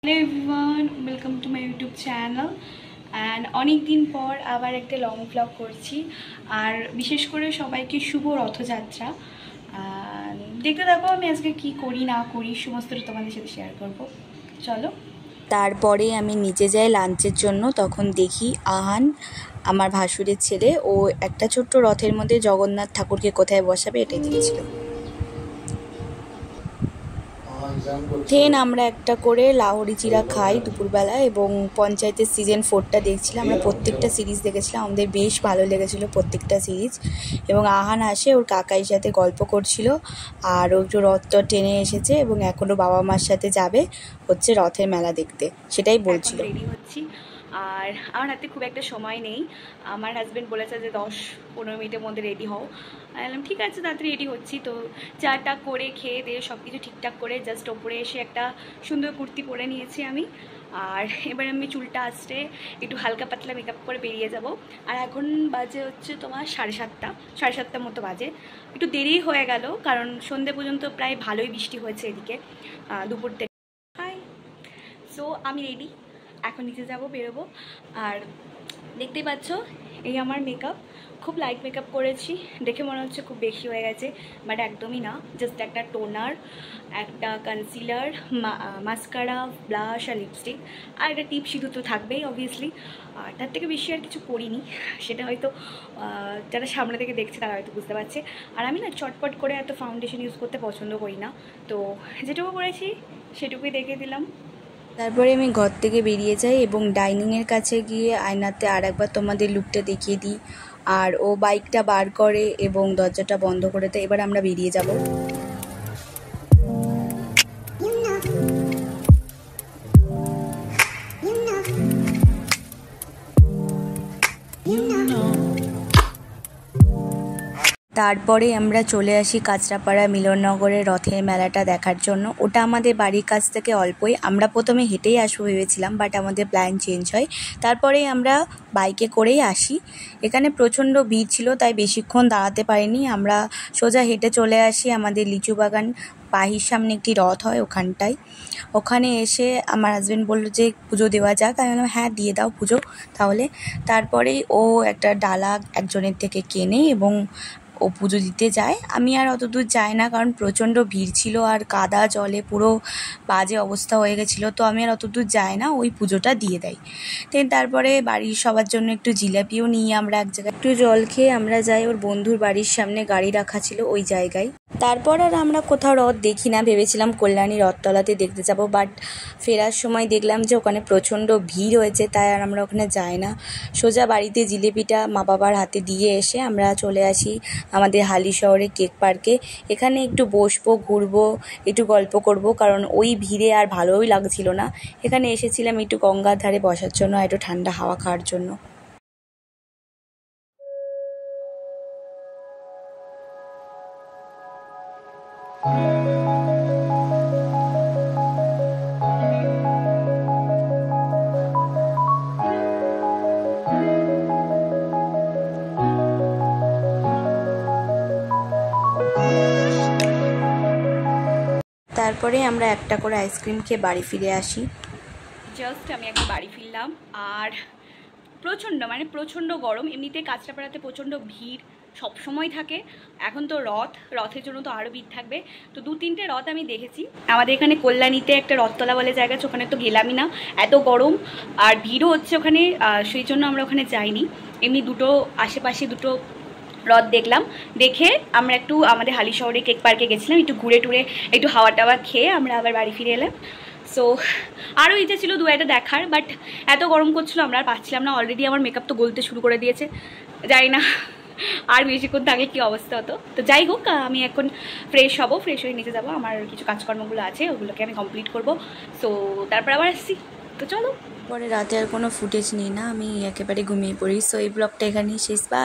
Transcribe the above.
Hello everyone, welcome to my YouTube channel and অনেক দিন পর আবার একটা লং ব্লগ করছি আর বিশেষ করে সবাইকে শুভ রথযাত্রা। দেখতে থাকো আমি আজকে কি করি না করি সমস্তটা তোমাদের সাথে শেয়ার করব। চলো। তারপরে আমি নিচে যাই লাঞ্চের জন্য। তখন দেখি আহান আমার ভাসুরের ছেলে ও একটা ছোট্ট রথের মধ্যে জগন্নাথ ঠাকুরকে কোথায় বসাবে এটাই দেখছিল। দেন আমরা একটা করে লাহোরি চিরা খাই দুপুরবেলা এবং পঞ্চায়েতের সিজন 4টা দেখছিলাম। আমরা প্রত্যেকটা সিরিজ দেখেছিলাম, আমাদের বেশ ভালো লেগেছিলো প্রত্যেকটা সিরিজ। এবং আহান আসে ওর কাকাইয়ের সাথে গল্প করছিল আর ও একটু রথ টেনে এসেছে এবং এখনও বাবা মার সাথে যাবে হচ্ছে রথের মেলা দেখতে, সেটাই বলছিল। রেডি হচ্ছি আর আমার হাতে খুব একটা সময় নেই। আমার হাজব্যান্ড বলেছে যে 10-15 মিনিটের মধ্যে রেডি হও। বললাম ঠিক আছে, তাড়াতাড়ি রেডি হচ্ছি। তো চাটা করে খেয়ে দিয়ে সব কিছু ঠিকঠাক করে জাস্ট ওপরে এসে একটা সুন্দর কুর্তি পরে নিয়েছি আমি। আর এবার আমি চুলটা আসতে একটু হালকা পাতলা মেকআপ করে বেরিয়ে যাব। আর এখন বাজে হচ্ছে তোমার 7:30 মতো বাজে। একটু দেরি হয়ে গেল কারণ সন্ধ্যে পর্যন্ত প্রায় ভালোই বৃষ্টি হয়েছে এদিকে দুপুর থেকে। হাই, সো আমি রেডি, এখন নিচে যাব, বেরোবো। আর দেখতেই পাচ্ছ এই আমার মেকআপ, খুব লাইট মেকআপ করেছি। দেখে মনে হচ্ছে খুব বেশি হয়ে গেছে, বাট একদমই না। জাস্ট একটা টোনার, একটা কনসিলার, মাস্কারা, ব্লাশ আর লিপস্টিক আর একটা টিপ সিঁদুর তো থাকবেই অবভিয়াসলি। আর তার থেকে বেশি আর কিছু করিনি, সেটা হয়তো যারা সামনে থেকে দেখছে তারা হয়তো বুঝতে পারছে। আর আমি না চটপট করে এত ফাউন্ডেশন ইউজ করতে পছন্দ করি না, তো যেটুকু করেছি সেটুকুই দেখে দিলাম। তারপরে আমি ঘর থেকে বেরিয়ে যাই এবং ডাইনিংয়ের কাছে গিয়ে আয়নাতে আর একবার তোমাদের লুকটা দেখিয়ে দিই। আর ও বাইকটা বার করে এবং দরজাটা বন্ধ করে দেয়। এবার আমরা বেরিয়ে যাব। তারপরে আমরা চলে আসি কাঁচরাপাড়া মিলননগরের রথের মেলাটা দেখার জন্য। ওটা আমাদের বাড়ির কাছ থেকে অল্পই, আমরা প্রথমে হেঁটেই আসবো ভেবেছিলাম, বাট আমাদের প্ল্যান চেঞ্জ হয়। তারপরে আমরা বাইকে করেই আসি। এখানে প্রচণ্ড ভিড় ছিল তাই বেশিক্ষণ দাঁড়াতে পারিনি, আমরা সোজা হেঁটে চলে আসি আমাদের লিচু বাগান পাহির সামনে একটি রথ হয় ওখানটায়। ওখানে এসে আমার হাজব্যান্ড বললো যে পুজো দেওয়া যাক। আমি বললাম হ্যাঁ দিয়ে দাও পুজো তাহলে। তারপরেই ও একটা ডালা একজনের থেকে কেনে এবং ও পুজো দিতে যায়। আমি আর অত দূর যাই না কারণ প্রচণ্ড ভিড় ছিল আর কাদা জলে পুরো বাজে অবস্থা হয়ে গেছিলো, তো আমি আর অত দূর যাই না, ওই পুজোটা দিয়ে দেয়। তারপরে বাড়ির সবার জন্য একটু জিলাপিও নিয়ে আমরা এক জায়গায় একটু জল খেয়ে আমরা যাই ওর বন্ধুর বাড়ির সামনে, গাড়ি রাখা ছিল ওই জায়গায়। তারপর আর আমরা কোথাও রথ দেখি না, ভেবেছিলাম কল্যাণী রথতলাতে দেখতে যাব, বাট ফেরার সময় দেখলাম যে ওখানে প্রচণ্ড ভিড় হয়েছে তাই আর আমরা ওখানে যাই না। সোজা বাড়িতে জিলিপিটা মা বাবার হাতে দিয়ে এসে আমরা চলে আসি আমাদের হালিশহরে কেক পার্কে। এখানে একটু বসবো, ঘুরবো, একটু গল্প করব, কারণ ওই ভিড়ে আর ভালোই লাগছিল না। এখানে এসেছিলাম একটু গঙ্গার ধারে বসার জন্য, একটু ঠান্ডা হাওয়া খাওয়ার জন্য। তারপরে আমরা একটা করে আইসক্রিম খেয়ে বাড়ি ফিরে আসি। জাস্ট আমি একটা বাড়ি ফিরলাম আর প্রচণ্ড গরম। এমনিতে কাঁচরাপাড়াতে প্রচণ্ড ভিড় সবসময় থাকে, এখন তো রথের জন্য তো আরও ভিড় থাকবে। তো 2-3টে রথ আমি দেখেছি। আমাদের এখানে কল্যাণীতে একটা রথতলা বলে জায়গা আছে, ওখানে তো গেলামই না, এত গরম আর ভিড়ও হচ্ছে ওখানে, সেই জন্য আমরা ওখানে যাইনি। এমনি আশেপাশে দুটো রথ দেখলাম, দেখে আমরা একটু আমাদের হালিশহরে কেক পার্কে গেছিলাম, একটু ঘুরে টুরে একটু হাওয়া টাওয়া খেয়ে আমরা আবার বাড়ি ফিরে এলাম। সো আরও ইচ্ছা ছিল 2-একটা দেখার, বাট এত গরম করছিল আমরা আর পাচ্ছিলাম না। অলরেডি আমার মেকআপ তো গলতে শুরু করে দিয়েছে, জানি না আর বেশিক্ষণ থাকলে কী অবস্থা হতো। তো যাই হোক, আমি এখন ফ্রেশ হয়ে নিচে যাবো, আমার কিছু কাজকর্মগুলো আছে ওগুলোকে আমি কমপ্লিট করবো। সো তারপর আবার আসছি, তো চলো। পরে রাতে আর কোনো ফুটেজ নিই না, আমি একেবারে ঘুমিয়ে পড়ি। সো এই ব্লগটা এখানেই শেষ। বাই।